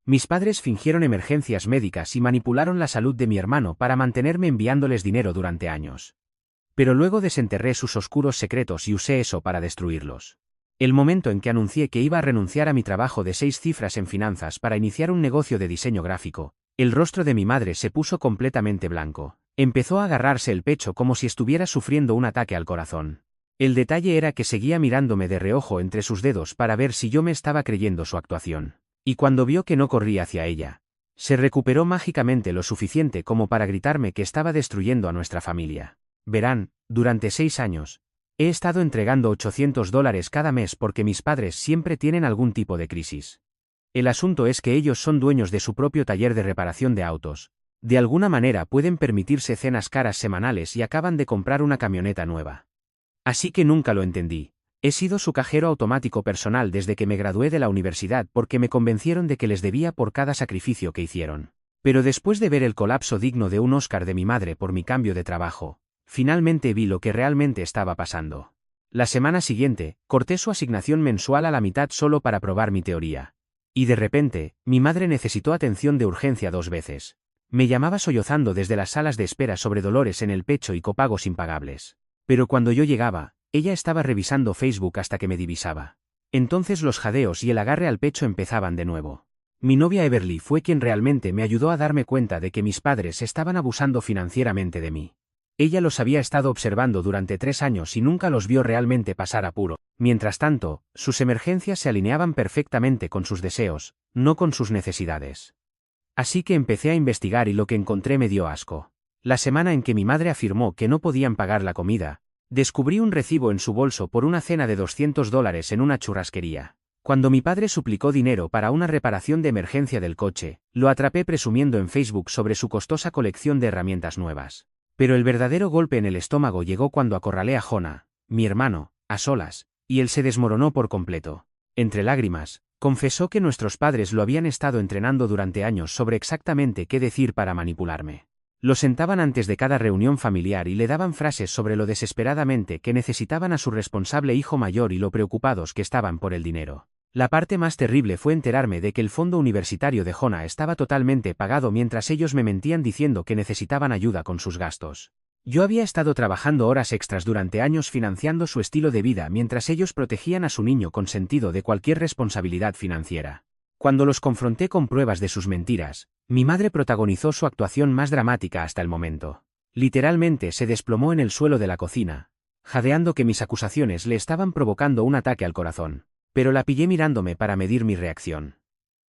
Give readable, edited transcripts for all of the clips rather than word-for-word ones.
Mis padres fingieron emergencias médicas y manipularon la salud de mi hermano para mantenerme enviándoles dinero durante años. Pero luego desenterré sus oscuros secretos y usé eso para destruirlos. El momento en que anuncié que iba a renunciar a mi trabajo de 6 cifras en finanzas para iniciar un negocio de diseño gráfico, el rostro de mi madre se puso completamente blanco. Empezó a agarrarse el pecho como si estuviera sufriendo un ataque al corazón. El detalle era que seguía mirándome de reojo entre sus dedos para ver si yo me estaba creyendo su actuación. Y cuando vio que no corría hacia ella, se recuperó mágicamente lo suficiente como para gritarme que estaba destruyendo a nuestra familia. Verán, durante 6 años, he estado entregando $800 cada mes porque mis padres siempre tienen algún tipo de crisis. El asunto es que ellos son dueños de su propio taller de reparación de autos. De alguna manera pueden permitirse cenas caras semanales y acaban de comprar una camioneta nueva. Así que nunca lo entendí. He sido su cajero automático personal desde que me gradué de la universidad porque me convencieron de que les debía por cada sacrificio que hicieron. Pero después de ver el colapso digno de un Oscar de mi madre por mi cambio de trabajo, finalmente vi lo que realmente estaba pasando. La semana siguiente, corté su asignación mensual a la mitad solo para probar mi teoría. Y de repente, mi madre necesitó atención de urgencia 2 veces. Me llamaba sollozando desde las salas de espera sobre dolores en el pecho y copagos impagables. Pero cuando yo llegaba, ella estaba revisando Facebook hasta que me divisaba. Entonces los jadeos y el agarre al pecho empezaban de nuevo. Mi novia Everly fue quien realmente me ayudó a darme cuenta de que mis padres estaban abusando financieramente de mí. Ella los había estado observando durante 3 años y nunca los vio realmente pasar apuro. Mientras tanto, sus emergencias se alineaban perfectamente con sus deseos, no con sus necesidades. Así que empecé a investigar y lo que encontré me dio asco. La semana en que mi madre afirmó que no podían pagar la comida, descubrí un recibo en su bolso por una cena de $200 en una churrasquería. Cuando mi padre suplicó dinero para una reparación de emergencia del coche, lo atrapé presumiendo en Facebook sobre su costosa colección de herramientas nuevas. Pero el verdadero golpe en el estómago llegó cuando acorralé a Jonah, mi hermano, a solas, y él se desmoronó por completo. Entre lágrimas, confesó que nuestros padres lo habían estado entrenando durante años sobre exactamente qué decir para manipularme. Lo sentaban antes de cada reunión familiar y le daban frases sobre lo desesperadamente que necesitaban a su responsable hijo mayor y lo preocupados que estaban por el dinero. La parte más terrible fue enterarme de que el fondo universitario de Jonah estaba totalmente pagado mientras ellos me mentían diciendo que necesitaban ayuda con sus gastos. Yo había estado trabajando horas extras durante años financiando su estilo de vida mientras ellos protegían a su niño consentido de cualquier responsabilidad financiera. Cuando los confronté con pruebas de sus mentiras, mi madre protagonizó su actuación más dramática hasta el momento. Literalmente se desplomó en el suelo de la cocina, jadeando que mis acusaciones le estaban provocando un ataque al corazón. Pero la pillé mirándome para medir mi reacción.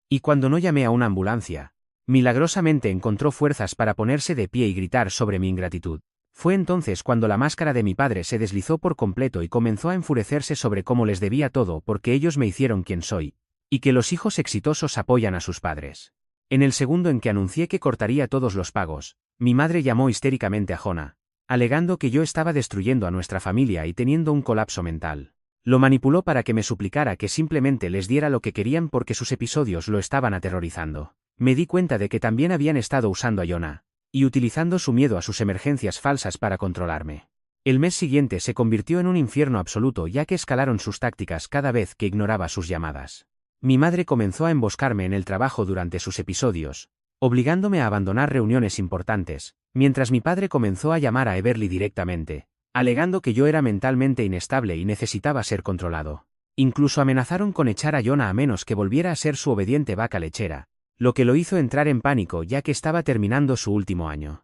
Y cuando no llamé a una ambulancia, milagrosamente encontró fuerzas para ponerse de pie y gritar sobre mi ingratitud. Fue entonces cuando la máscara de mi padre se deslizó por completo y comenzó a enfurecerse sobre cómo les debía todo porque ellos me hicieron quien soy, y que los hijos exitosos apoyan a sus padres. En el segundo en que anuncié que cortaría todos los pagos, mi madre llamó histéricamente a Jonah, alegando que yo estaba destruyendo a nuestra familia y teniendo un colapso mental. Lo manipuló para que me suplicara que simplemente les diera lo que querían porque sus episodios lo estaban aterrorizando. Me di cuenta de que también habían estado usando a Jonah, y utilizando su miedo a sus emergencias falsas para controlarme. El mes siguiente se convirtió en un infierno absoluto ya que escalaron sus tácticas cada vez que ignoraba sus llamadas. Mi madre comenzó a emboscarme en el trabajo durante sus episodios, obligándome a abandonar reuniones importantes, mientras mi padre comenzó a llamar a Everly directamente, alegando que yo era mentalmente inestable y necesitaba ser controlado. Incluso amenazaron con echar a Jonah a menos que volviera a ser su obediente vaca lechera, lo que lo hizo entrar en pánico ya que estaba terminando su último año.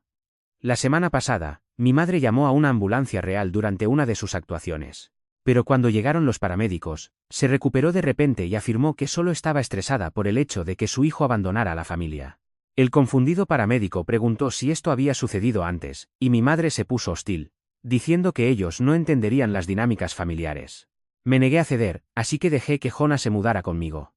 La semana pasada, mi madre llamó a una ambulancia real durante una de sus actuaciones. Pero cuando llegaron los paramédicos, se recuperó de repente y afirmó que solo estaba estresada por el hecho de que su hijo abandonara a la familia. El confundido paramédico preguntó si esto había sucedido antes, y mi madre se puso hostil, diciendo que ellos no entenderían las dinámicas familiares. Me negué a ceder, así que dejé que Jonah se mudara conmigo.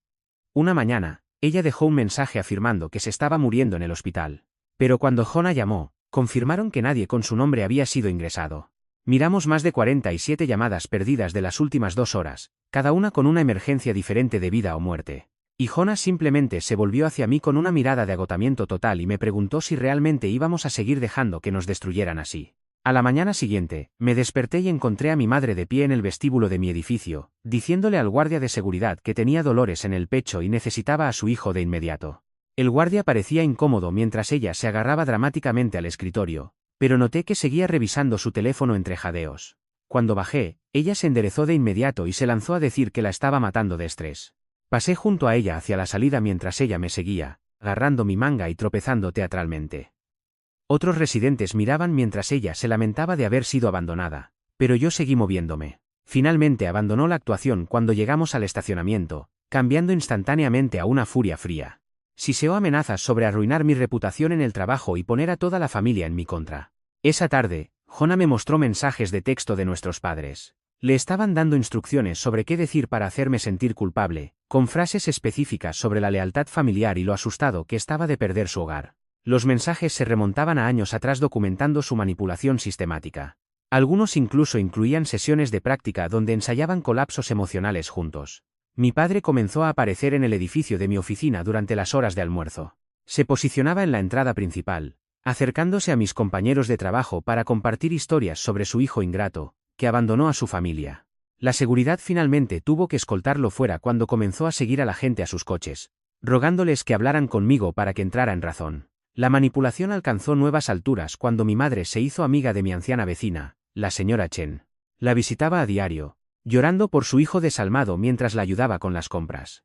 Una mañana, ella dejó un mensaje afirmando que se estaba muriendo en el hospital. Pero cuando Jonah llamó, confirmaron que nadie con su nombre había sido ingresado. Miramos más de 47 llamadas perdidas de las últimas 2 horas, cada una con una emergencia diferente de vida o muerte. Y Jonah simplemente se volvió hacia mí con una mirada de agotamiento total y me preguntó si realmente íbamos a seguir dejando que nos destruyeran así. A la mañana siguiente, me desperté y encontré a mi madre de pie en el vestíbulo de mi edificio, diciéndole al guardia de seguridad que tenía dolores en el pecho y necesitaba a su hijo de inmediato. El guardia parecía incómodo mientras ella se agarraba dramáticamente al escritorio, pero noté que seguía revisando su teléfono entre jadeos. Cuando bajé, ella se enderezó de inmediato y se lanzó a decir que la estaba matando de estrés. Pasé junto a ella hacia la salida mientras ella me seguía, agarrando mi manga y tropezando teatralmente. Otros residentes miraban mientras ella se lamentaba de haber sido abandonada, pero yo seguí moviéndome. Finalmente abandonó la actuación cuando llegamos al estacionamiento, cambiando instantáneamente a una furia fría. Siseó amenazas sobre arruinar mi reputación en el trabajo y poner a toda la familia en mi contra. Esa tarde, Jonah me mostró mensajes de texto de nuestros padres. Le estaban dando instrucciones sobre qué decir para hacerme sentir culpable, con frases específicas sobre la lealtad familiar y lo asustado que estaba de perder su hogar. Los mensajes se remontaban a años atrás documentando su manipulación sistemática. Algunos incluso incluían sesiones de práctica donde ensayaban colapsos emocionales juntos. Mi padre comenzó a aparecer en el edificio de mi oficina durante las horas de almuerzo. Se posicionaba en la entrada principal, acercándose a mis compañeros de trabajo para compartir historias sobre su hijo ingrato, que abandonó a su familia. La seguridad finalmente tuvo que escoltarlo fuera cuando comenzó a seguir a la gente a sus coches, rogándoles que hablaran conmigo para que entrara en razón. La manipulación alcanzó nuevas alturas cuando mi madre se hizo amiga de mi anciana vecina, la señora Chen. La visitaba a diario, llorando por su hijo desalmado mientras la ayudaba con las compras.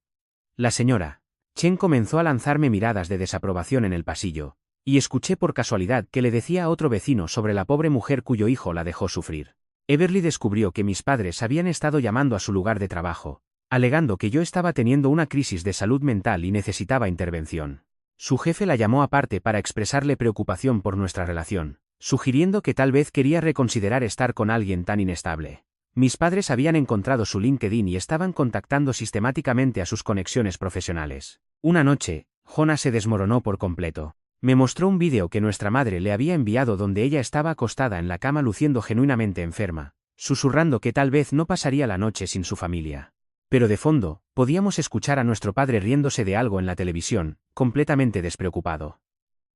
La señora Chen comenzó a lanzarme miradas de desaprobación en el pasillo, y escuché por casualidad que le decía a otro vecino sobre la pobre mujer cuyo hijo la dejó sufrir. Everly descubrió que mis padres habían estado llamando a su lugar de trabajo, alegando que yo estaba teniendo una crisis de salud mental y necesitaba intervención. Su jefe la llamó aparte para expresarle preocupación por nuestra relación, sugiriendo que tal vez quería reconsiderar estar con alguien tan inestable. Mis padres habían encontrado su LinkedIn y estaban contactando sistemáticamente a sus conexiones profesionales. Una noche, Jonah se desmoronó por completo. Me mostró un vídeo que nuestra madre le había enviado donde ella estaba acostada en la cama luciendo genuinamente enferma, susurrando que tal vez no pasaría la noche sin su familia. Pero de fondo, podíamos escuchar a nuestro padre riéndose de algo en la televisión, completamente despreocupado.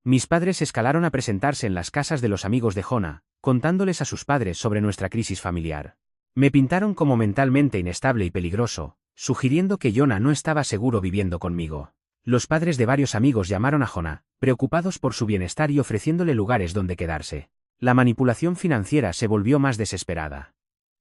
Mis padres escalaron a presentarse en las casas de los amigos de Jonah, contándoles a sus padres sobre nuestra crisis familiar. Me pintaron como mentalmente inestable y peligroso, sugiriendo que Jonah no estaba seguro viviendo conmigo. Los padres de varios amigos llamaron a Jonah, preocupados por su bienestar y ofreciéndole lugares donde quedarse. La manipulación financiera se volvió más desesperada.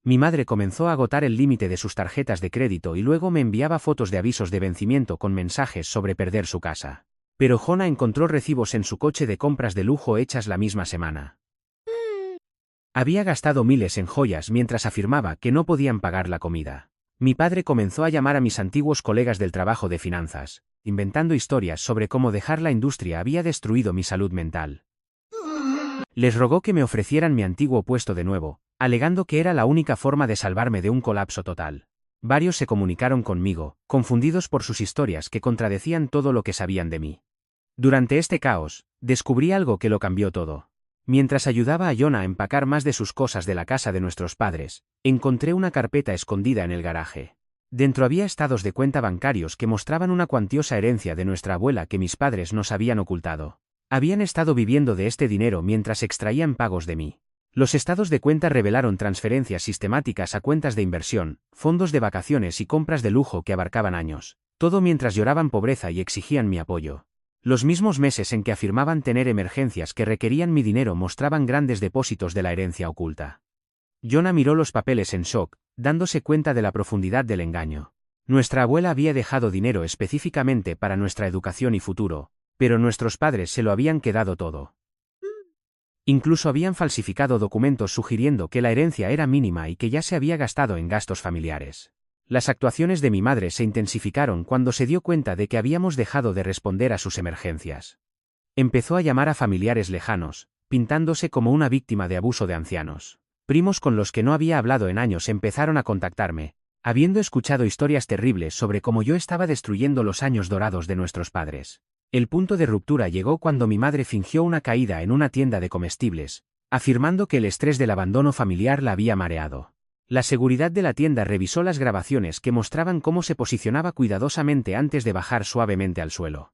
Mi madre comenzó a agotar el límite de sus tarjetas de crédito y luego me enviaba fotos de avisos de vencimiento con mensajes sobre perder su casa. Pero Jonah encontró recibos en su coche de compras de lujo hechas la misma semana. Había gastado miles en joyas mientras afirmaba que no podían pagar la comida. Mi padre comenzó a llamar a mis antiguos colegas del trabajo de finanzas, inventando historias sobre cómo dejar la industria había destruido mi salud mental. Les rogó que me ofrecieran mi antiguo puesto de nuevo, alegando que era la única forma de salvarme de un colapso total. Varios se comunicaron conmigo, confundidos por sus historias que contradecían todo lo que sabían de mí. Durante este caos, descubrí algo que lo cambió todo. Mientras ayudaba a Jonah a empacar más de sus cosas de la casa de nuestros padres, encontré una carpeta escondida en el garaje. Dentro había estados de cuenta bancarios que mostraban una cuantiosa herencia de nuestra abuela que mis padres nos habían ocultado. Habían estado viviendo de este dinero mientras extraían pagos de mí. Los estados de cuenta revelaron transferencias sistemáticas a cuentas de inversión, fondos de vacaciones y compras de lujo que abarcaban años, todo mientras lloraban pobreza y exigían mi apoyo. Los mismos meses en que afirmaban tener emergencias que requerían mi dinero mostraban grandes depósitos de la herencia oculta. Jonah miró los papeles en shock, dándose cuenta de la profundidad del engaño. Nuestra abuela había dejado dinero específicamente para nuestra educación y futuro, pero nuestros padres se lo habían quedado todo. Incluso habían falsificado documentos sugiriendo que la herencia era mínima y que ya se había gastado en gastos familiares. Las actuaciones de mi madre se intensificaron cuando se dio cuenta de que habíamos dejado de responder a sus emergencias. Empezó a llamar a familiares lejanos, pintándose como una víctima de abuso de ancianos. Primos con los que no había hablado en años empezaron a contactarme, habiendo escuchado historias terribles sobre cómo yo estaba destruyendo los años dorados de nuestros padres. El punto de ruptura llegó cuando mi madre fingió una caída en una tienda de comestibles, afirmando que el estrés del abandono familiar la había mareado. La seguridad de la tienda revisó las grabaciones que mostraban cómo se posicionaba cuidadosamente antes de bajar suavemente al suelo.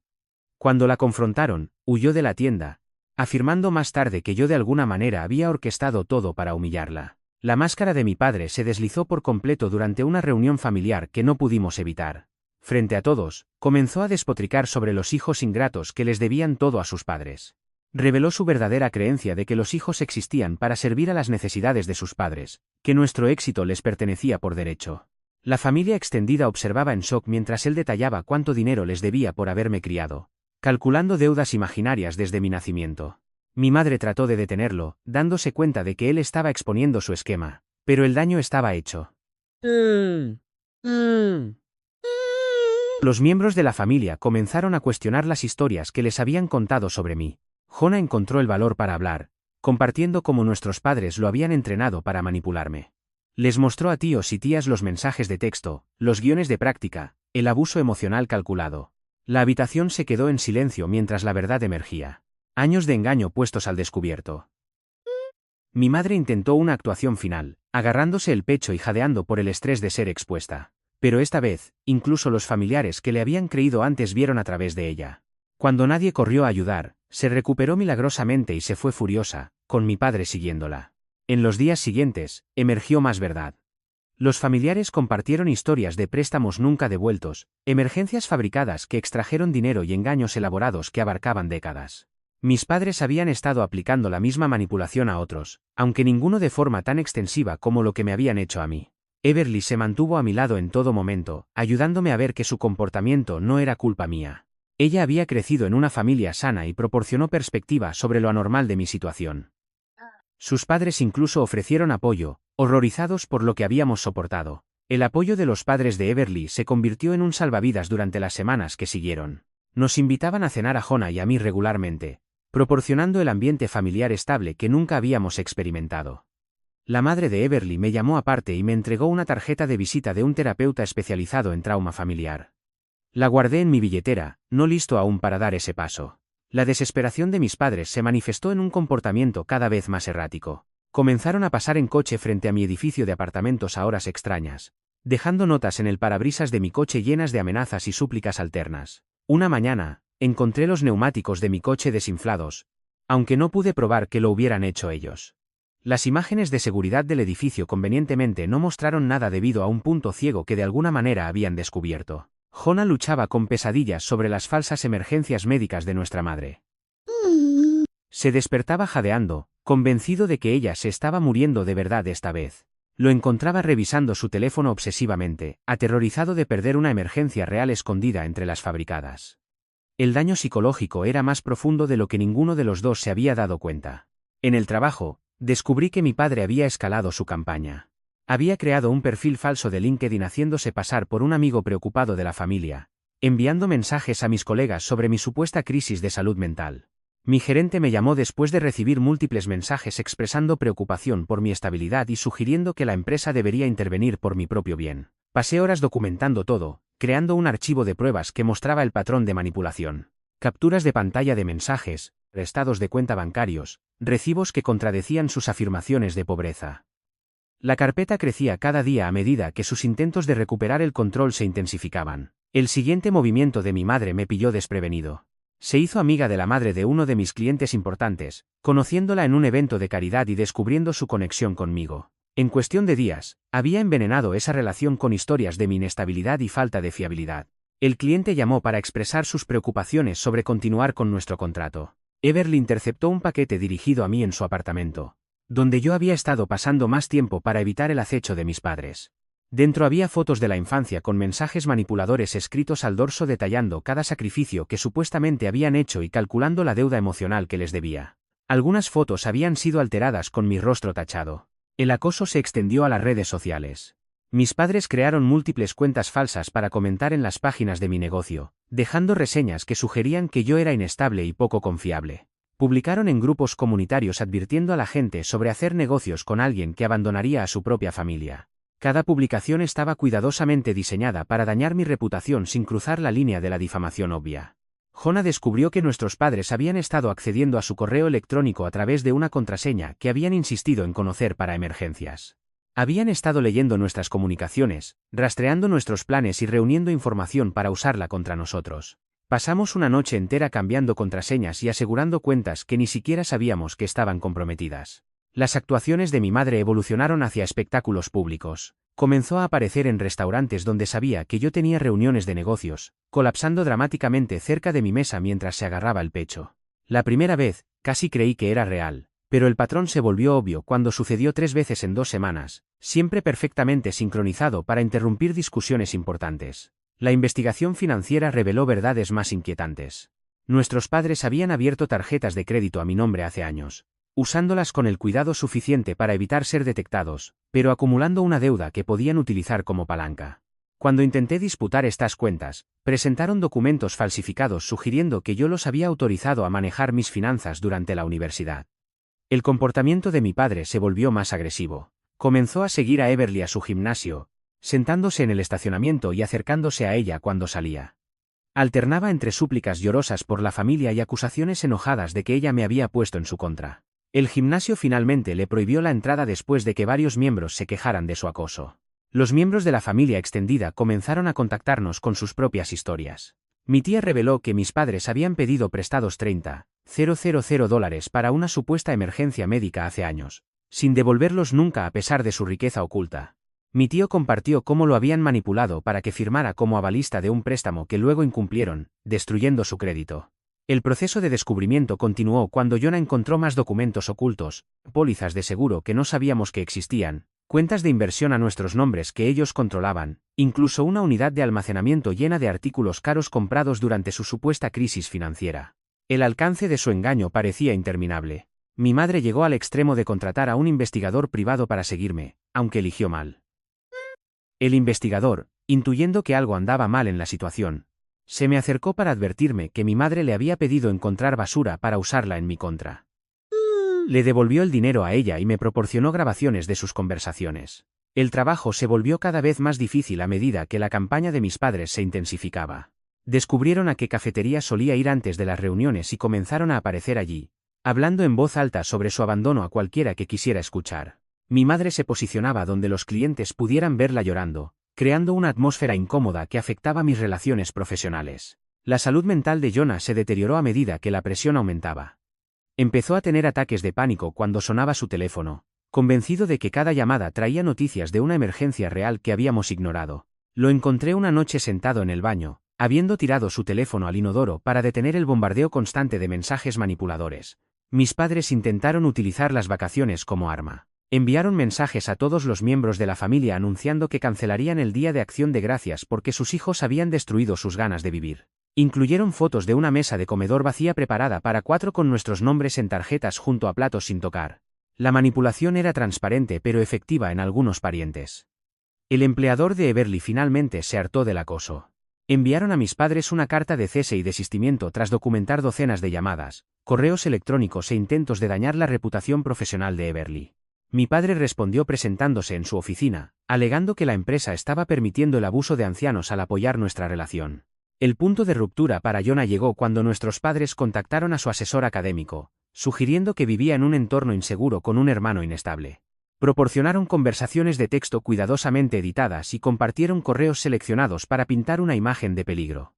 Cuando la confrontaron, huyó de la tienda, afirmando más tarde que yo de alguna manera había orquestado todo para humillarla. La máscara de mi padre se deslizó por completo durante una reunión familiar que no pudimos evitar. Frente a todos, comenzó a despotricar sobre los hijos ingratos que les debían todo a sus padres. Reveló su verdadera creencia de que los hijos existían para servir a las necesidades de sus padres, que nuestro éxito les pertenecía por derecho. La familia extendida observaba en shock mientras él detallaba cuánto dinero les debía por haberme criado, calculando deudas imaginarias desde mi nacimiento. Mi madre trató de detenerlo, dándose cuenta de que él estaba exponiendo su esquema, pero el daño estaba hecho. Los miembros de la familia comenzaron a cuestionar las historias que les habían contado sobre mí. Jonah encontró el valor para hablar, compartiendo cómo nuestros padres lo habían entrenado para manipularme. Les mostró a tíos y tías los mensajes de texto, los guiones de práctica, el abuso emocional calculado. La habitación se quedó en silencio mientras la verdad emergía. Años de engaño puestos al descubierto. Mi madre intentó una actuación final, agarrándose el pecho y jadeando por el estrés de ser expuesta. Pero esta vez, incluso los familiares que le habían creído antes vieron a través de ella. Cuando nadie corrió a ayudar, se recuperó milagrosamente y se fue furiosa, con mi padre siguiéndola. En los días siguientes, emergió más verdad. Los familiares compartieron historias de préstamos nunca devueltos, emergencias fabricadas que extrajeron dinero y engaños elaborados que abarcaban décadas. Mis padres habían estado aplicando la misma manipulación a otros, aunque ninguno de forma tan extensiva como lo que me habían hecho a mí. Everly se mantuvo a mi lado en todo momento, ayudándome a ver que su comportamiento no era culpa mía. Ella había crecido en una familia sana y proporcionó perspectiva sobre lo anormal de mi situación. Sus padres incluso ofrecieron apoyo, horrorizados por lo que habíamos soportado. El apoyo de los padres de Everly se convirtió en un salvavidas durante las semanas que siguieron. Nos invitaban a cenar a Jonah y a mí regularmente, proporcionando el ambiente familiar estable que nunca habíamos experimentado. La madre de Everly me llamó aparte y me entregó una tarjeta de visita de un terapeuta especializado en trauma familiar. La guardé en mi billetera, no listo aún para dar ese paso. La desesperación de mis padres se manifestó en un comportamiento cada vez más errático. Comenzaron a pasar en coche frente a mi edificio de apartamentos a horas extrañas, dejando notas en el parabrisas de mi coche llenas de amenazas y súplicas alternas. Una mañana, encontré los neumáticos de mi coche desinflados, aunque no pude probar que lo hubieran hecho ellos. Las imágenes de seguridad del edificio convenientemente no mostraron nada debido a un punto ciego que de alguna manera habían descubierto. Jonah luchaba con pesadillas sobre las falsas emergencias médicas de nuestra madre. Se despertaba jadeando, convencido de que ella se estaba muriendo de verdad esta vez. Lo encontraba revisando su teléfono obsesivamente, aterrorizado de perder una emergencia real escondida entre las fabricadas. El daño psicológico era más profundo de lo que ninguno de los dos se había dado cuenta. En el trabajo, descubrí que mi padre había escalado su campaña. Había creado un perfil falso de LinkedIn haciéndose pasar por un amigo preocupado de la familia, enviando mensajes a mis colegas sobre mi supuesta crisis de salud mental. Mi gerente me llamó después de recibir múltiples mensajes expresando preocupación por mi estabilidad y sugiriendo que la empresa debería intervenir por mi propio bien. Pasé horas documentando todo, creando un archivo de pruebas que mostraba el patrón de manipulación. Capturas de pantalla de mensajes, estados de cuenta bancarios, recibos que contradecían sus afirmaciones de pobreza. La carpeta crecía cada día a medida que sus intentos de recuperar el control se intensificaban. El siguiente movimiento de mi madre me pilló desprevenido. Se hizo amiga de la madre de uno de mis clientes importantes, conociéndola en un evento de caridad y descubriendo su conexión conmigo. En cuestión de días, había envenenado esa relación con historias de mi inestabilidad y falta de fiabilidad. El cliente llamó para expresar sus preocupaciones sobre continuar con nuestro contrato. Everly interceptó un paquete dirigido a mí en su apartamento, donde yo había estado pasando más tiempo para evitar el acecho de mis padres. Dentro había fotos de la infancia con mensajes manipuladores escritos al dorso detallando cada sacrificio que supuestamente habían hecho y calculando la deuda emocional que les debía. Algunas fotos habían sido alteradas con mi rostro tachado. El acoso se extendió a las redes sociales. Mis padres crearon múltiples cuentas falsas para comentar en las páginas de mi negocio, dejando reseñas que sugerían que yo era inestable y poco confiable. Publicaron en grupos comunitarios advirtiendo a la gente sobre hacer negocios con alguien que abandonaría a su propia familia. Cada publicación estaba cuidadosamente diseñada para dañar mi reputación sin cruzar la línea de la difamación obvia. Jonah descubrió que nuestros padres habían estado accediendo a su correo electrónico a través de una contraseña que habían insistido en conocer para emergencias. Habían estado leyendo nuestras comunicaciones, rastreando nuestros planes y reuniendo información para usarla contra nosotros. Pasamos una noche entera cambiando contraseñas y asegurando cuentas que ni siquiera sabíamos que estaban comprometidas. Las actuaciones de mi madre evolucionaron hacia espectáculos públicos. Comenzó a aparecer en restaurantes donde sabía que yo tenía reuniones de negocios, colapsando dramáticamente cerca de mi mesa mientras se agarraba el pecho. La primera vez, casi creí que era real, pero el patrón se volvió obvio cuando sucedió 3 veces en 2 semanas, siempre perfectamente sincronizado para interrumpir discusiones importantes. La investigación financiera reveló verdades más inquietantes. Nuestros padres habían abierto tarjetas de crédito a mi nombre hace años, usándolas con el cuidado suficiente para evitar ser detectados, pero acumulando una deuda que podían utilizar como palanca. Cuando intenté disputar estas cuentas, presentaron documentos falsificados sugiriendo que yo los había autorizado a manejar mis finanzas durante la universidad. El comportamiento de mi padre se volvió más agresivo. Comenzó a seguir a Everly a su gimnasio, sentándose en el estacionamiento y acercándose a ella cuando salía. Alternaba entre súplicas llorosas por la familia y acusaciones enojadas de que ella me había puesto en su contra. El gimnasio finalmente le prohibió la entrada después de que varios miembros se quejaran de su acoso. Los miembros de la familia extendida comenzaron a contactarnos con sus propias historias. Mi tía reveló que mis padres habían pedido prestados $30,000 para una supuesta emergencia médica hace años, sin devolverlos nunca a pesar de su riqueza oculta. Mi tío compartió cómo lo habían manipulado para que firmara como avalista de un préstamo que luego incumplieron, destruyendo su crédito. El proceso de descubrimiento continuó cuando Jonah encontró más documentos ocultos, pólizas de seguro que no sabíamos que existían, cuentas de inversión a nuestros nombres que ellos controlaban, incluso una unidad de almacenamiento llena de artículos caros comprados durante su supuesta crisis financiera. El alcance de su engaño parecía interminable. Mi madre llegó al extremo de contratar a un investigador privado para seguirme, aunque eligió mal. El investigador, intuyendo que algo andaba mal en la situación, se me acercó para advertirme que mi madre le había pedido encontrar basura para usarla en mi contra. Le devolvió el dinero a ella y me proporcionó grabaciones de sus conversaciones. El trabajo se volvió cada vez más difícil a medida que la campaña de mis padres se intensificaba. Descubrieron a qué cafetería solía ir antes de las reuniones y comenzaron a aparecer allí, hablando en voz alta sobre su abandono a cualquiera que quisiera escuchar. Mi madre se posicionaba donde los clientes pudieran verla llorando, creando una atmósfera incómoda que afectaba mis relaciones profesionales. La salud mental de Jonah se deterioró a medida que la presión aumentaba. Empezó a tener ataques de pánico cuando sonaba su teléfono, convencido de que cada llamada traía noticias de una emergencia real que habíamos ignorado. Lo encontré una noche sentado en el baño, habiendo tirado su teléfono al inodoro para detener el bombardeo constante de mensajes manipuladores. Mis padres intentaron utilizar las vacaciones como arma. Enviaron mensajes a todos los miembros de la familia anunciando que cancelarían el Día de Acción de Gracias porque sus hijos habían destruido sus ganas de vivir. Incluyeron fotos de una mesa de comedor vacía preparada para 4 con nuestros nombres en tarjetas junto a platos sin tocar. La manipulación era transparente pero efectiva en algunos parientes. El empleador de Everly finalmente se hartó del acoso. Enviaron a mis padres una carta de cese y desistimiento tras documentar docenas de llamadas, correos electrónicos e intentos de dañar la reputación profesional de Everly. Mi padre respondió presentándose en su oficina, alegando que la empresa estaba permitiendo el abuso de ancianos al apoyar nuestra relación. El punto de ruptura para Jonah llegó cuando nuestros padres contactaron a su asesor académico, sugiriendo que vivía en un entorno inseguro con un hermano inestable. Proporcionaron conversaciones de texto cuidadosamente editadas y compartieron correos seleccionados para pintar una imagen de peligro.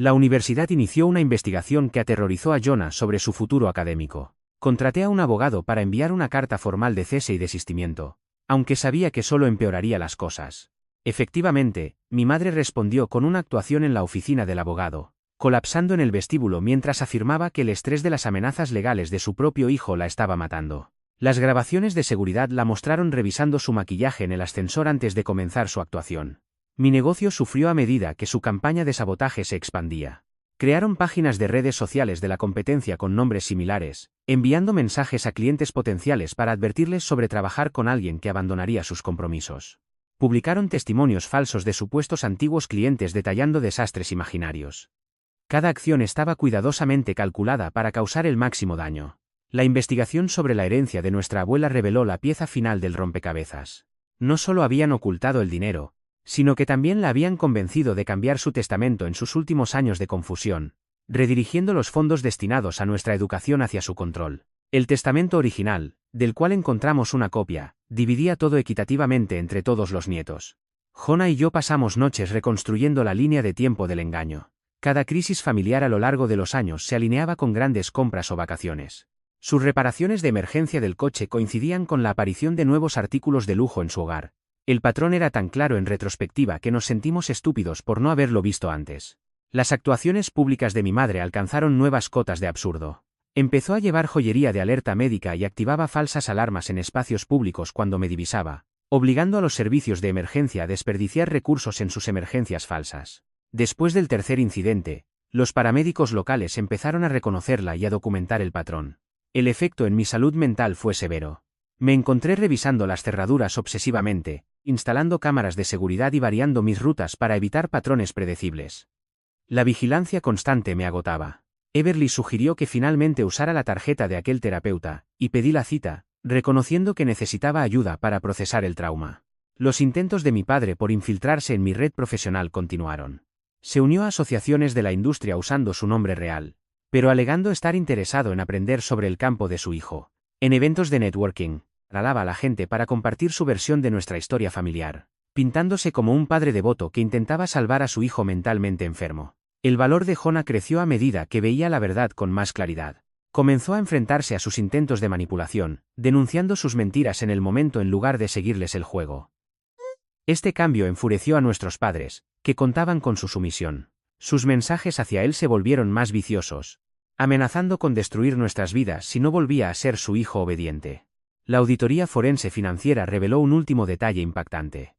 La universidad inició una investigación que aterrorizó a Jonah sobre su futuro académico. Contraté a un abogado para enviar una carta formal de cese y desistimiento, aunque sabía que solo empeoraría las cosas. Efectivamente, mi madre respondió con una actuación en la oficina del abogado, colapsando en el vestíbulo mientras afirmaba que el estrés de las amenazas legales de su propio hijo la estaba matando. Las grabaciones de seguridad la mostraron revisando su maquillaje en el ascensor antes de comenzar su actuación. Mi negocio sufrió a medida que su campaña de sabotaje se expandía. Crearon páginas de redes sociales de la competencia con nombres similares, enviando mensajes a clientes potenciales para advertirles sobre trabajar con alguien que abandonaría sus compromisos. Publicaron testimonios falsos de supuestos antiguos clientes detallando desastres imaginarios. Cada acción estaba cuidadosamente calculada para causar el máximo daño. La investigación sobre la herencia de nuestra abuela reveló la pieza final del rompecabezas. No solo habían ocultado el dinero, sino que también la habían convencido de cambiar su testamento en sus últimos años de confusión, redirigiendo los fondos destinados a nuestra educación hacia su control. El testamento original, del cual encontramos una copia, dividía todo equitativamente entre todos los nietos. Jonah y yo pasamos noches reconstruyendo la línea de tiempo del engaño. Cada crisis familiar a lo largo de los años se alineaba con grandes compras o vacaciones. Sus reparaciones de emergencia del coche coincidían con la aparición de nuevos artículos de lujo en su hogar. El patrón era tan claro en retrospectiva que nos sentimos estúpidos por no haberlo visto antes. Las actuaciones públicas de mi madre alcanzaron nuevas cotas de absurdo. Empezó a llevar joyería de alerta médica y activaba falsas alarmas en espacios públicos cuando me divisaba, obligando a los servicios de emergencia a desperdiciar recursos en sus emergencias falsas. Después del tercer incidente, los paramédicos locales empezaron a reconocerla y a documentar el patrón. El efecto en mi salud mental fue severo. Me encontré revisando las cerraduras obsesivamente, instalando cámaras de seguridad y variando mis rutas para evitar patrones predecibles. La vigilancia constante me agotaba. Everly sugirió que finalmente usara la tarjeta de aquel terapeuta, y pedí la cita, reconociendo que necesitaba ayuda para procesar el trauma. Los intentos de mi padre por infiltrarse en mi red profesional continuaron. Se unió a asociaciones de la industria usando su nombre real, pero alegando estar interesado en aprender sobre el campo de su hijo. En eventos de networking, alaba a la gente para compartir su versión de nuestra historia familiar, pintándose como un padre devoto que intentaba salvar a su hijo mentalmente enfermo. El valor de Jonah creció a medida que veía la verdad con más claridad. Comenzó a enfrentarse a sus intentos de manipulación, denunciando sus mentiras en el momento en lugar de seguirles el juego. Este cambio enfureció a nuestros padres, que contaban con su sumisión. Sus mensajes hacia él se volvieron más viciosos, amenazando con destruir nuestras vidas si no volvía a ser su hijo obediente. La auditoría forense financiera reveló un último detalle impactante.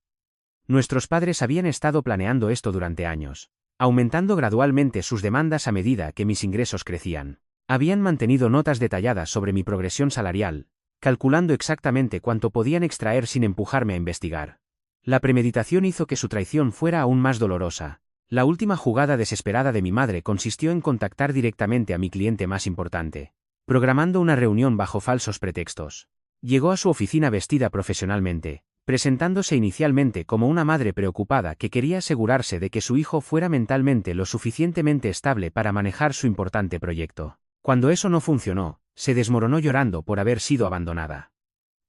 Nuestros padres habían estado planeando esto durante años, aumentando gradualmente sus demandas a medida que mis ingresos crecían. Habían mantenido notas detalladas sobre mi progresión salarial, calculando exactamente cuánto podían extraer sin empujarme a investigar. La premeditación hizo que su traición fuera aún más dolorosa. La última jugada desesperada de mi madre consistió en contactar directamente a mi cliente más importante, programando una reunión bajo falsos pretextos. Llegó a su oficina vestida profesionalmente, presentándose inicialmente como una madre preocupada que quería asegurarse de que su hijo fuera mentalmente lo suficientemente estable para manejar su importante proyecto. Cuando eso no funcionó, se desmoronó llorando por haber sido abandonada.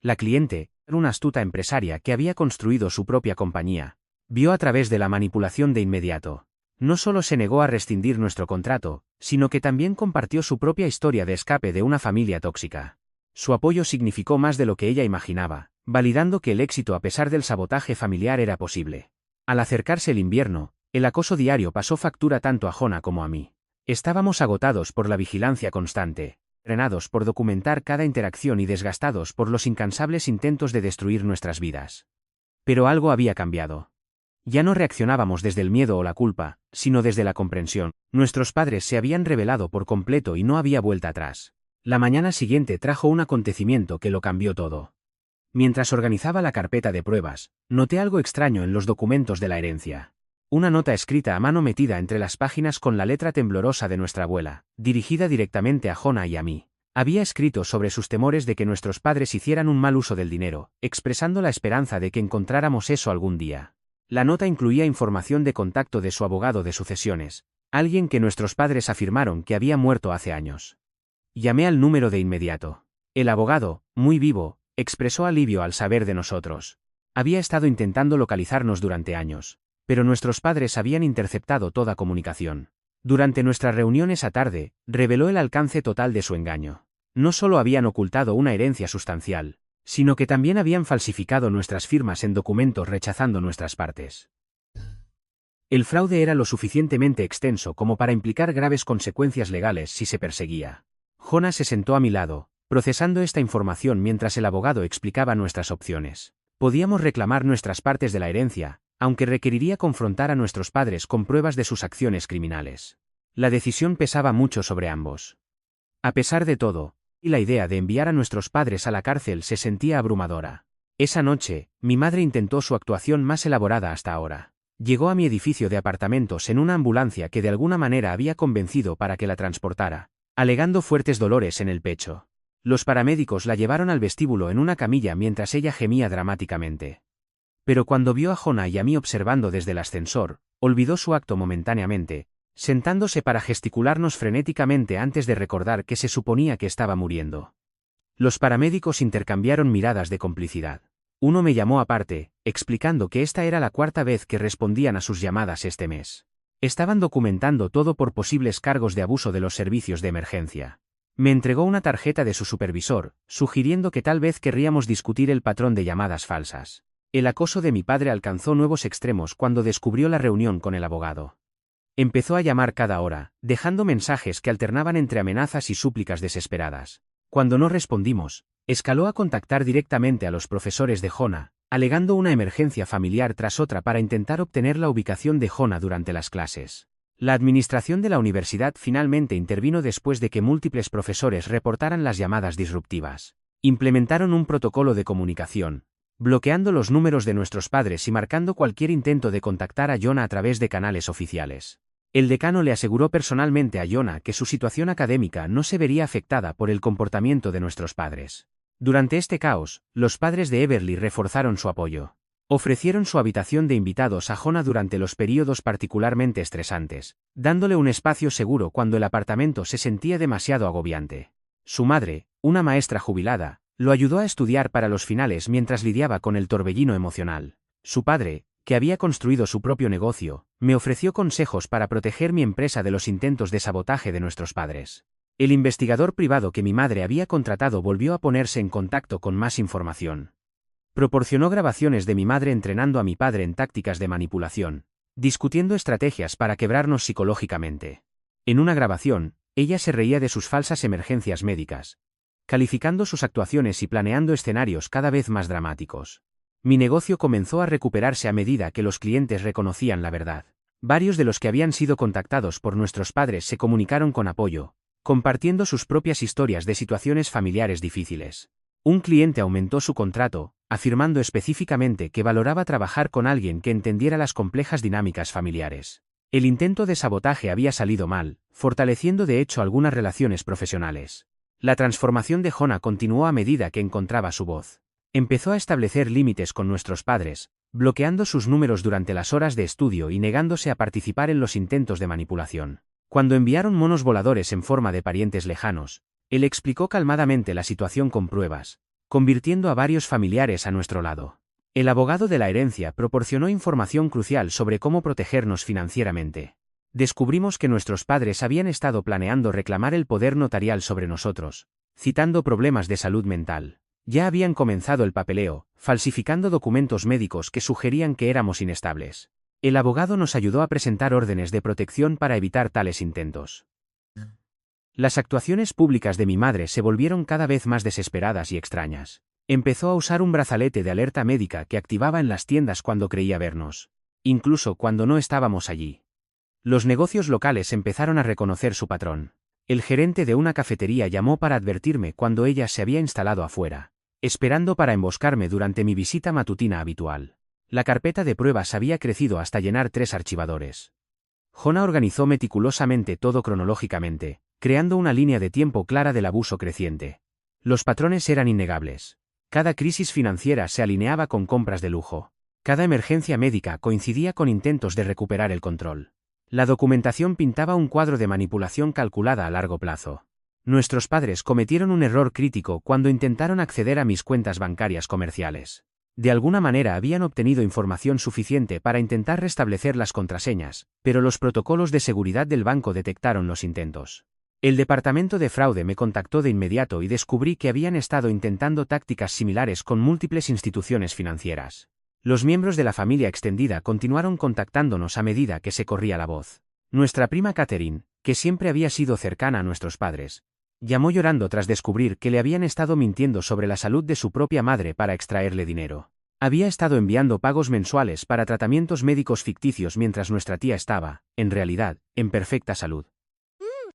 La cliente, una astuta empresaria que había construido su propia compañía, vio a través de la manipulación de inmediato. No solo se negó a rescindir nuestro contrato, sino que también compartió su propia historia de escape de una familia tóxica. Su apoyo significó más de lo que ella imaginaba, validando que el éxito a pesar del sabotaje familiar era posible. Al acercarse el invierno, el acoso diario pasó factura tanto a Jonah como a mí. Estábamos agotados por la vigilancia constante, drenados por documentar cada interacción y desgastados por los incansables intentos de destruir nuestras vidas. Pero algo había cambiado. Ya no reaccionábamos desde el miedo o la culpa, sino desde la comprensión. Nuestros padres se habían revelado por completo y no había vuelta atrás. La mañana siguiente trajo un acontecimiento que lo cambió todo. Mientras organizaba la carpeta de pruebas, noté algo extraño en los documentos de la herencia. Una nota escrita a mano metida entre las páginas con la letra temblorosa de nuestra abuela, dirigida directamente a Jonah y a mí. Había escrito sobre sus temores de que nuestros padres hicieran un mal uso del dinero, expresando la esperanza de que encontráramos eso algún día. La nota incluía información de contacto de su abogado de sucesiones, alguien que nuestros padres afirmaron que había muerto hace años. Llamé al número de inmediato. El abogado, muy vivo, expresó alivio al saber de nosotros. Había estado intentando localizarnos durante años, pero nuestros padres habían interceptado toda comunicación. Durante nuestra reunión esa tarde, reveló el alcance total de su engaño. No solo habían ocultado una herencia sustancial, sino que también habían falsificado nuestras firmas en documentos rechazando nuestras partes. El fraude era lo suficientemente extenso como para implicar graves consecuencias legales si se perseguía. Jonah se sentó a mi lado, procesando esta información mientras el abogado explicaba nuestras opciones. Podíamos reclamar nuestras partes de la herencia, aunque requeriría confrontar a nuestros padres con pruebas de sus acciones criminales. La decisión pesaba mucho sobre ambos. A pesar de todo, y la idea de enviar a nuestros padres a la cárcel se sentía abrumadora. Esa noche, mi madre intentó su actuación más elaborada hasta ahora. Llegó a mi edificio de apartamentos en una ambulancia que de alguna manera había convencido para que la transportara, alegando fuertes dolores en el pecho. Los paramédicos la llevaron al vestíbulo en una camilla mientras ella gemía dramáticamente. Pero cuando vio a Jonah y a mí observando desde el ascensor, olvidó su acto momentáneamente, sentándose para gesticularnos frenéticamente antes de recordar que se suponía que estaba muriendo. Los paramédicos intercambiaron miradas de complicidad. Uno me llamó aparte, explicando que esta era la cuarta vez que respondían a sus llamadas este mes. Estaban documentando todo por posibles cargos de abuso de los servicios de emergencia. Me entregó una tarjeta de su supervisor, sugiriendo que tal vez querríamos discutir el patrón de llamadas falsas. El acoso de mi padre alcanzó nuevos extremos cuando descubrió la reunión con el abogado. Empezó a llamar cada hora, dejando mensajes que alternaban entre amenazas y súplicas desesperadas. Cuando no respondimos, escaló a contactar directamente a los profesores de Jonah, alegando una emergencia familiar tras otra para intentar obtener la ubicación de Jonah durante las clases. La administración de la universidad finalmente intervino después de que múltiples profesores reportaran las llamadas disruptivas. Implementaron un protocolo de comunicación, bloqueando los números de nuestros padres y marcando cualquier intento de contactar a Jonah a través de canales oficiales. El decano le aseguró personalmente a Jonah que su situación académica no se vería afectada por el comportamiento de nuestros padres. Durante este caos, los padres de Everly reforzaron su apoyo. Ofrecieron su habitación de invitados a Jonah durante los períodos particularmente estresantes, dándole un espacio seguro cuando el apartamento se sentía demasiado agobiante. Su madre, una maestra jubilada, lo ayudó a estudiar para los finales mientras lidiaba con el torbellino emocional. Su padre, que había construido su propio negocio, me ofreció consejos para proteger mi empresa de los intentos de sabotaje de nuestros padres. El investigador privado que mi madre había contratado volvió a ponerse en contacto con más información. Proporcionó grabaciones de mi madre entrenando a mi padre en tácticas de manipulación, discutiendo estrategias para quebrarnos psicológicamente. En una grabación, ella se reía de sus falsas emergencias médicas, calificando sus actuaciones y planeando escenarios cada vez más dramáticos. Mi negocio comenzó a recuperarse a medida que los clientes reconocían la verdad. Varios de los que habían sido contactados por nuestros padres se comunicaron con apoyo, compartiendo sus propias historias de situaciones familiares difíciles. Un cliente aumentó su contrato, afirmando específicamente que valoraba trabajar con alguien que entendiera las complejas dinámicas familiares. El intento de sabotaje había salido mal, fortaleciendo de hecho algunas relaciones profesionales. La transformación de Jonah continuó a medida que encontraba su voz. Empezó a establecer límites con nuestros padres, bloqueando sus números durante las horas de estudio y negándose a participar en los intentos de manipulación. Cuando enviaron monos voladores en forma de parientes lejanos, él explicó calmadamente la situación con pruebas, convirtiendo a varios familiares a nuestro lado. El abogado de la herencia proporcionó información crucial sobre cómo protegernos financieramente. Descubrimos que nuestros padres habían estado planeando reclamar el poder notarial sobre nosotros, citando problemas de salud mental. Ya habían comenzado el papeleo, falsificando documentos médicos que sugerían que éramos inestables. El abogado nos ayudó a presentar órdenes de protección para evitar tales intentos. Las actuaciones públicas de mi madre se volvieron cada vez más desesperadas y extrañas. Empezó a usar un brazalete de alerta médica que activaba en las tiendas cuando creía vernos, incluso cuando no estábamos allí. Los negocios locales empezaron a reconocer su patrón. El gerente de una cafetería llamó para advertirme cuando ella se había instalado afuera, esperando para emboscarme durante mi visita matutina habitual. La carpeta de pruebas había crecido hasta llenar 3 archivadores. Jonah organizó meticulosamente todo cronológicamente, creando una línea de tiempo clara del abuso creciente. Los patrones eran innegables. Cada crisis financiera se alineaba con compras de lujo. Cada emergencia médica coincidía con intentos de recuperar el control. La documentación pintaba un cuadro de manipulación calculada a largo plazo. Nuestros padres cometieron un error crítico cuando intentaron acceder a mis cuentas bancarias comerciales. De alguna manera habían obtenido información suficiente para intentar restablecer las contraseñas, pero los protocolos de seguridad del banco detectaron los intentos. El departamento de fraude me contactó de inmediato y descubrí que habían estado intentando tácticas similares con múltiples instituciones financieras. Los miembros de la familia extendida continuaron contactándonos a medida que se corría la voz. Nuestra prima Catherine, que siempre había sido cercana a nuestros padres, llamó llorando tras descubrir que le habían estado mintiendo sobre la salud de su propia madre para extraerle dinero. Había estado enviando pagos mensuales para tratamientos médicos ficticios mientras nuestra tía estaba, en realidad, en perfecta salud.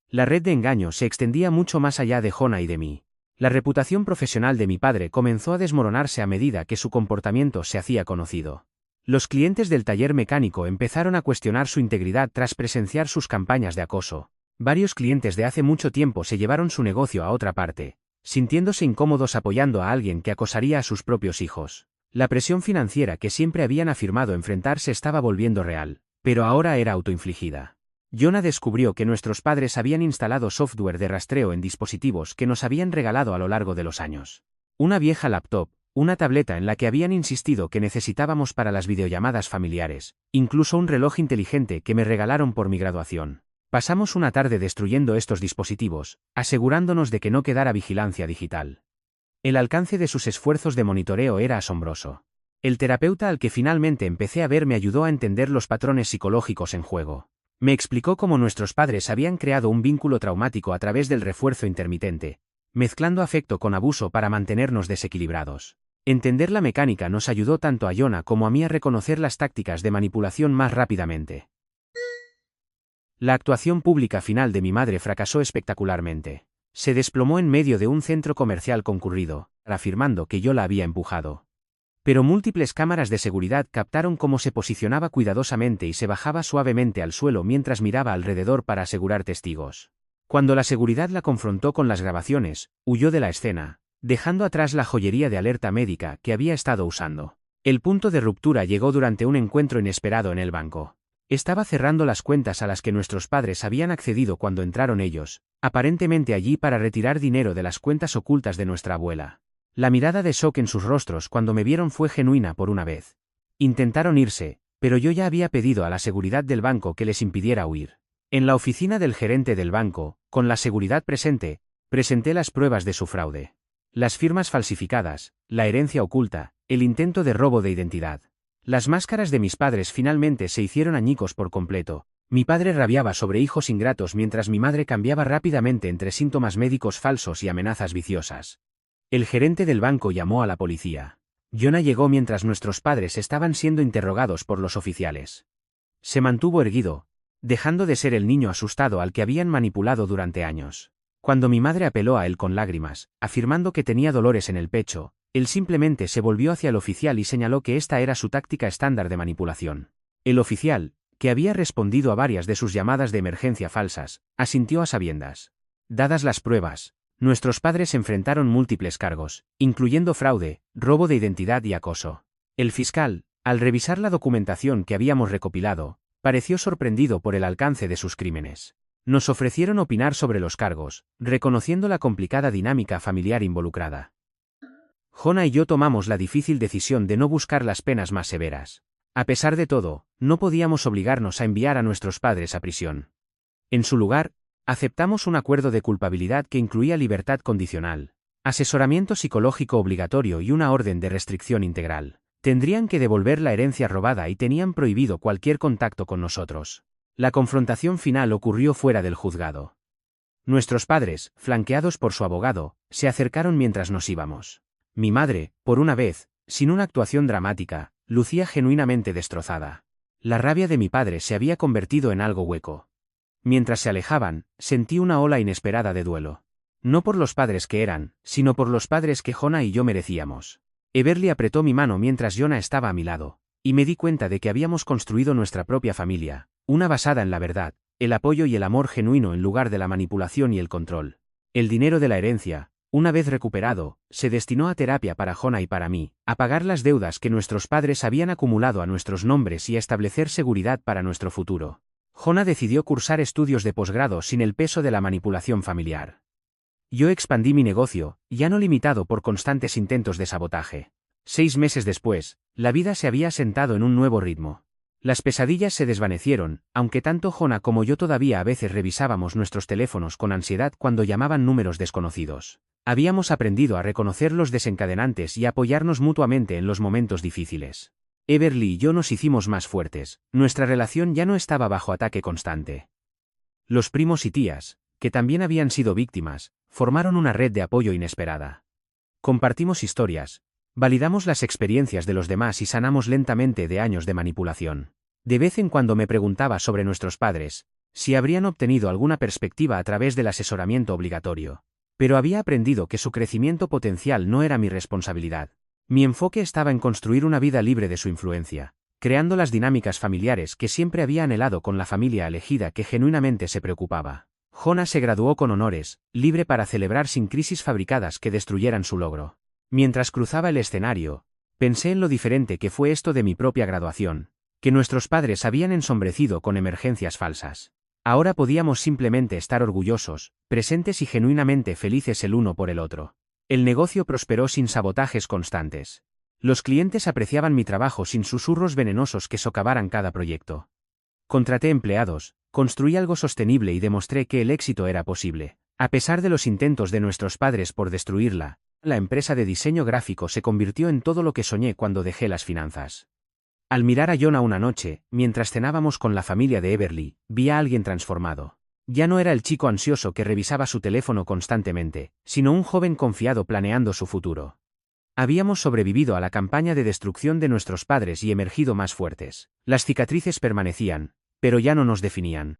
La red de engaño se extendía mucho más allá de Jonah y de mí. La reputación profesional de mi padre comenzó a desmoronarse a medida que su comportamiento se hacía conocido. Los clientes del taller mecánico empezaron a cuestionar su integridad tras presenciar sus campañas de acoso. Varios clientes de hace mucho tiempo se llevaron su negocio a otra parte, sintiéndose incómodos apoyando a alguien que acosaría a sus propios hijos. La presión financiera que siempre habían afirmado enfrentarse estaba volviendo real, pero ahora era autoinfligida. Jonah descubrió que nuestros padres habían instalado software de rastreo en dispositivos que nos habían regalado a lo largo de los años. Una vieja laptop, una tableta en la que habían insistido que necesitábamos para las videollamadas familiares, incluso un reloj inteligente que me regalaron por mi graduación. Pasamos una tarde destruyendo estos dispositivos, asegurándonos de que no quedara vigilancia digital. El alcance de sus esfuerzos de monitoreo era asombroso. El terapeuta al que finalmente empecé a ver me ayudó a entender los patrones psicológicos en juego. Me explicó cómo nuestros padres habían creado un vínculo traumático a través del refuerzo intermitente, mezclando afecto con abuso para mantenernos desequilibrados. Entender la mecánica nos ayudó tanto a Jonah como a mí a reconocer las tácticas de manipulación más rápidamente. La actuación pública final de mi madre fracasó espectacularmente. Se desplomó en medio de un centro comercial concurrido, afirmando que yo la había empujado. Pero múltiples cámaras de seguridad captaron cómo se posicionaba cuidadosamente y se bajaba suavemente al suelo mientras miraba alrededor para asegurar testigos. Cuando la seguridad la confrontó con las grabaciones, huyó de la escena, dejando atrás la joyería de alerta médica que había estado usando. El punto de ruptura llegó durante un encuentro inesperado en el banco. Estaba cerrando las cuentas a las que nuestros padres habían accedido cuando entraron ellos, aparentemente allí para retirar dinero de las cuentas ocultas de nuestra abuela. La mirada de shock en sus rostros cuando me vieron fue genuina por una vez. Intentaron irse, pero yo ya había pedido a la seguridad del banco que les impidiera huir. En la oficina del gerente del banco, con la seguridad presente, presenté las pruebas de su fraude. Las firmas falsificadas, la herencia oculta, el intento de robo de identidad. Las máscaras de mis padres finalmente se hicieron añicos por completo. Mi padre rabiaba sobre hijos ingratos mientras mi madre cambiaba rápidamente entre síntomas médicos falsos y amenazas viciosas. El gerente del banco llamó a la policía. Jonah llegó mientras nuestros padres estaban siendo interrogados por los oficiales. Se mantuvo erguido, dejando de ser el niño asustado al que habían manipulado durante años. Cuando mi madre apeló a él con lágrimas, afirmando que tenía dolores en el pecho, él simplemente se volvió hacia el oficial y señaló que esta era su táctica estándar de manipulación. El oficial, que había respondido a varias de sus llamadas de emergencia falsas, asintió a sabiendas. Dadas las pruebas, nuestros padres enfrentaron múltiples cargos, incluyendo fraude, robo de identidad y acoso. El fiscal, al revisar la documentación que habíamos recopilado, pareció sorprendido por el alcance de sus crímenes. Nos ofrecieron opinar sobre los cargos, reconociendo la complicada dinámica familiar involucrada. Jonah y yo tomamos la difícil decisión de no buscar las penas más severas. A pesar de todo, no podíamos obligarnos a enviar a nuestros padres a prisión. En su lugar, aceptamos un acuerdo de culpabilidad que incluía libertad condicional, asesoramiento psicológico obligatorio y una orden de restricción integral. Tendrían que devolver la herencia robada y tenían prohibido cualquier contacto con nosotros. La confrontación final ocurrió fuera del juzgado. Nuestros padres, flanqueados por su abogado, se acercaron mientras nos íbamos. Mi madre, por una vez, sin una actuación dramática, lucía genuinamente destrozada. La rabia de mi padre se había convertido en algo hueco. Mientras se alejaban, sentí una ola inesperada de duelo. No por los padres que eran, sino por los padres que Jonah y yo merecíamos. Everly apretó mi mano mientras Jonah estaba a mi lado, y me di cuenta de que habíamos construido nuestra propia familia, una basada en la verdad, el apoyo y el amor genuino en lugar de la manipulación y el control. El dinero de la herencia, una vez recuperado, se destinó a terapia para Jonah y para mí, a pagar las deudas que nuestros padres habían acumulado a nuestros nombres y a establecer seguridad para nuestro futuro. Jonah decidió cursar estudios de posgrado sin el peso de la manipulación familiar. Yo expandí mi negocio, ya no limitado por constantes intentos de sabotaje. 6 meses después, la vida se había asentado en un nuevo ritmo. Las pesadillas se desvanecieron, aunque tanto Jonah como yo todavía a veces revisábamos nuestros teléfonos con ansiedad cuando llamaban números desconocidos. Habíamos aprendido a reconocer los desencadenantes y a apoyarnos mutuamente en los momentos difíciles. Everly y yo nos hicimos más fuertes, nuestra relación ya no estaba bajo ataque constante. Los primos y tías, que también habían sido víctimas, formaron una red de apoyo inesperada. Compartimos historias, validamos las experiencias de los demás y sanamos lentamente de años de manipulación. De vez en cuando me preguntaba sobre nuestros padres, si habrían obtenido alguna perspectiva a través del asesoramiento obligatorio. Pero había aprendido que su crecimiento potencial no era mi responsabilidad. Mi enfoque estaba en construir una vida libre de su influencia, creando las dinámicas familiares que siempre había anhelado con la familia elegida que genuinamente se preocupaba. Jonah se graduó con honores, libre para celebrar sin crisis fabricadas que destruyeran su logro. Mientras cruzaba el escenario, pensé en lo diferente que fue esto de mi propia graduación, que nuestros padres habían ensombrecido con emergencias falsas. Ahora podíamos simplemente estar orgullosos, presentes y genuinamente felices el uno por el otro. El negocio prosperó sin sabotajes constantes. Los clientes apreciaban mi trabajo sin susurros venenosos que socavaran cada proyecto. Contraté empleados, construí algo sostenible y demostré que el éxito era posible. A pesar de los intentos de nuestros padres por destruirla, la empresa de diseño gráfico se convirtió en todo lo que soñé cuando dejé las finanzas. Al mirar a Jonah una noche, mientras cenábamos con la familia de Everly, vi a alguien transformado. Ya no era el chico ansioso que revisaba su teléfono constantemente, sino un joven confiado planeando su futuro. Habíamos sobrevivido a la campaña de destrucción de nuestros padres y emergido más fuertes. Las cicatrices permanecían, pero ya no nos definían.